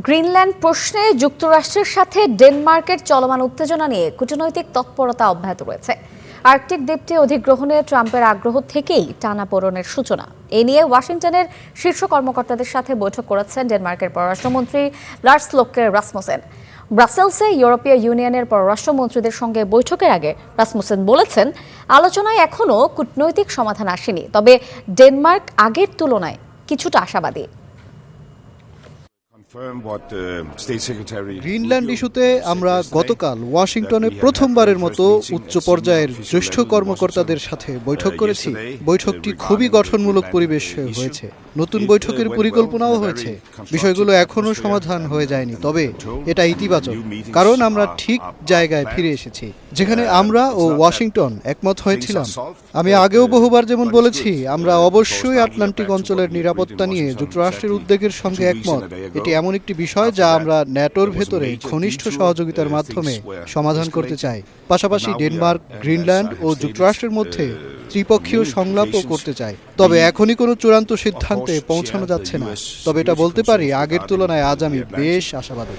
Greenland প্রশ্নে যুক্তরাষ্ট্রের সাথে ডেনমার্কের চলমান উত্তেজনা নিয়ে কূটনৈতিক তৎপরতা অব্যাহত রয়েছে। আর্কটিক দ্বীপটি অধিগ্রহণে ট্রাম্পের আগ্রহ থেকেই টানাপোড়েনের সূচনা। এ নিয়ে ওয়াশিংটনের শীর্ষ কর্মকর্তাদের সাথে বৈঠক করেছেন ডেনমার্কের পররাষ্ট্রমন্ত্রী লার্স লোকে রাসমুসেন। ব্রাসেলসে ইউরোপীয় ইউনিয়নের পররাষ্ট্রমন্ত্রীদের সঙ্গে বৈঠকের আগে রাসমুসেন বলেছেন, আলোচনায় এখনও কূটনৈতিক সমাধান আসেনি, তবে ডেনমার্ক আগের তুলনায় কিছুটা আশাবাদী। গ্রিনল্যান্ড ইস্যুতে আমরা গতকাল ওয়াশিংটনে প্রথমবারের মতো উচ্চ পর্যায়ের জ্যেষ্ঠ কর্মকর্তাদের সাথে বৈঠক করেছি। বৈঠকটি খুবই গঠনমূলক পরিবেশে হয়েছে। নতুন বৈঠকের পরিকল্পনাও হয়েছে। বিষয়গুলো এখনও সমাধান হয়ে যায়নি, তবে এটা ইতিবাচক, কারণ আমরা ঠিক জায়গায় ফিরে এসেছি, যেখানে আমরা ও ওয়াশিংটন একমত হয়েছিলাম। আমি আগেও বহুবার যেমন বলেছি, আমরা অবশ্যই আটলান্টিক অঞ্চলের নিরাপত্তা নিয়ে যুক্তরাষ্ট্রের উদ্বেগের সঙ্গে একমত। এটি এমন একটি বিষয় যা আমরা ন্যাটোর ভেতরে ঘনিষ্ঠ সহযোগিতার মাধ্যমে সমাধান করতে চাই। পাশাপাশি ডেনমার্ক, গ্রিনল্যান্ড ও যুক্তরাষ্ট্রের মধ্যে ত্রিপক্ষীয় সংলাপও করতে চাই। তবে এখনই কোনো চূড়ান্ত সিদ্ধান্তে পৌঁছানো যাচ্ছে না। তবে এটা বলতে পারি, আগের তুলনায় আজ আমি বেশ আশাবাদী।